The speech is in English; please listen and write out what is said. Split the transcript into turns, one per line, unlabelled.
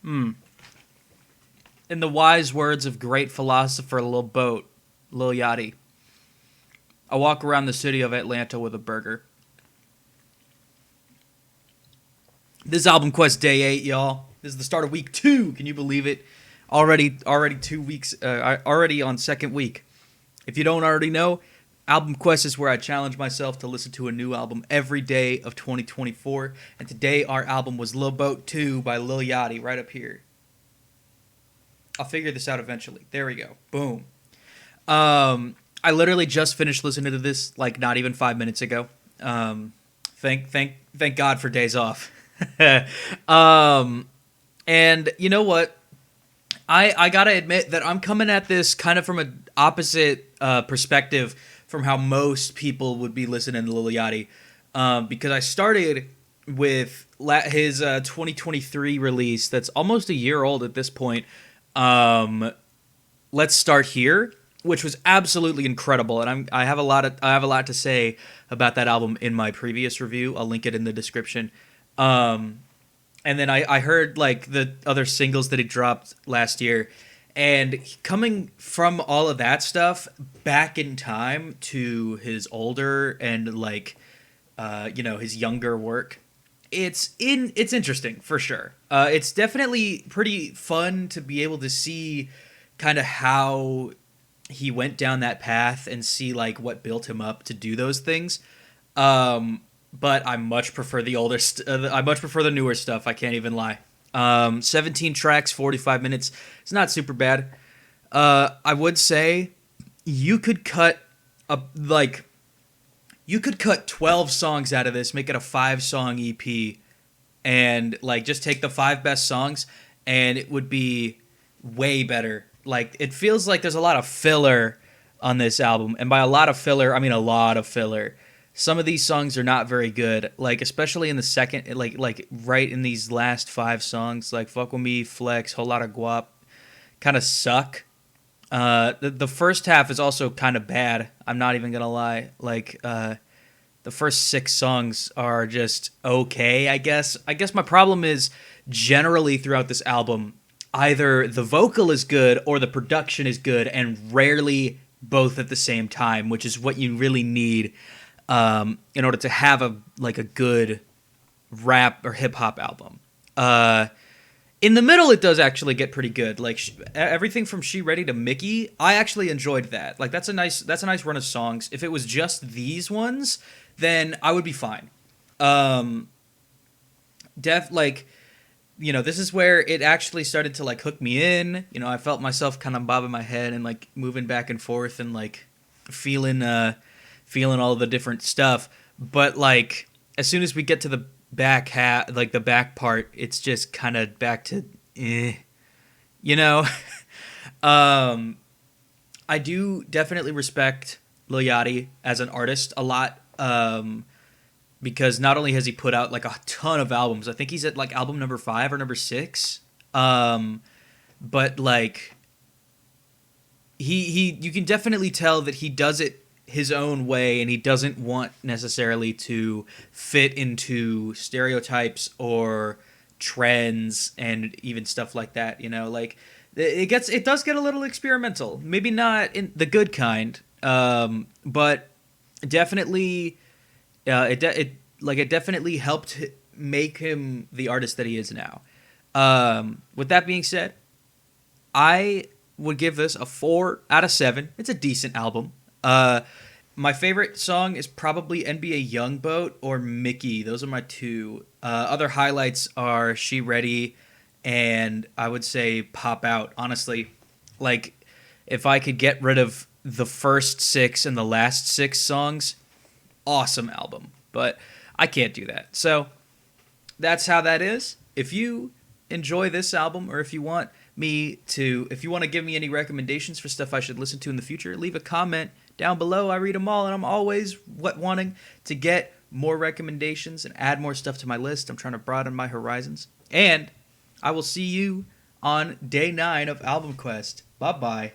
In the wise words of great philosopher Lil Boat, Lil Yachty, I walk around the city of Atlanta with a burger. This is Album Quest Day 8, y'all. This is the start of week 2. Can you believe it? Already 2 weeks, already on second week. If you don't already know, Album Quest is where I challenge myself to listen to a new album every day of 2024. And today our album was Lil Boat 2 by Lil Yachty, right up here. I'll figure this out eventually. There we go. Boom. I literally just finished listening to this like not even 5 minutes ago. Thank God for days off. And you know what? I gotta admit that I'm coming at this kind of from an opposite perspective from how most people would be listening to Lil Yachty, because I started with his 2023 release that's almost a year old at this point. Let's Start Here, which was absolutely incredible, and I have a lot to say about that album in my previous review. I'll link it in the description. And then I heard like the other singles that he dropped last year, and coming from all of that stuff back in time to his older and like his younger work, it's interesting for sure. It's definitely pretty fun to be able to see kind of how he went down that path and see like what built him up to do those things. But I much prefer the older. I much prefer the newer stuff. I can't even lie. 17 tracks, 45 minutes. It's not super bad. I would say you could cut 12 songs out of this, make it a 5-song EP, and like just take the 5 best songs, and it would be way better. Like it feels like there's a lot of filler on this album, and by a lot of filler, I mean a lot of filler. Some of these songs are not very good, like especially in the second, like right in these last 5 songs, like Fuck With Me, Flex, Whole Lotta Guap, kind of suck. The first half is also kind of bad. I'm not even gonna lie. Like the first 6 songs are just okay, I guess. I guess my problem is generally throughout this album, either the vocal is good or the production is good, and rarely both at the same time, which is what you really need in order to have a good rap or hip hop album. In the middle, it does actually get pretty good. Like everything from She Ready to Mickey, I actually enjoyed that. Like that's a nice run of songs. If it was just these ones, then I would be fine. This is where it actually started to like hook me in. You know, I felt myself kind of bobbing my head and like moving back and forth and like feeling all the different stuff. But like as soon as we get to the back like the back part, it's just kind of back to you know. I do definitely respect Lil Yachty as an artist a lot, because not only has he put out like a ton of albums, I think he's at like album number 5 or number 6, but like you can definitely tell that he does it his own way, and he doesn't want necessarily to fit into stereotypes or trends and even stuff like that, you know. Like it does get a little experimental, maybe not in the good kind, but definitely it definitely helped make him the artist that he is now. With that being said, I would give this a 4 out of 7. It's a decent album. My favorite song is probably NBA Youngboat or Mickey. Those are my 2. Other highlights are She Ready and I would say Pop Out. Honestly, like if I could get rid of the first 6 and the last 6 songs, awesome album. But I can't do that. So that's how that is. If you enjoy this album, or if you want to give me any recommendations for stuff I should listen to in the future, leave a comment down below. I read them all, and I'm always wanting to get more recommendations and add more stuff to my list. I'm trying to broaden my horizons. And I will see you on day 9 of Album Quest. Bye-bye.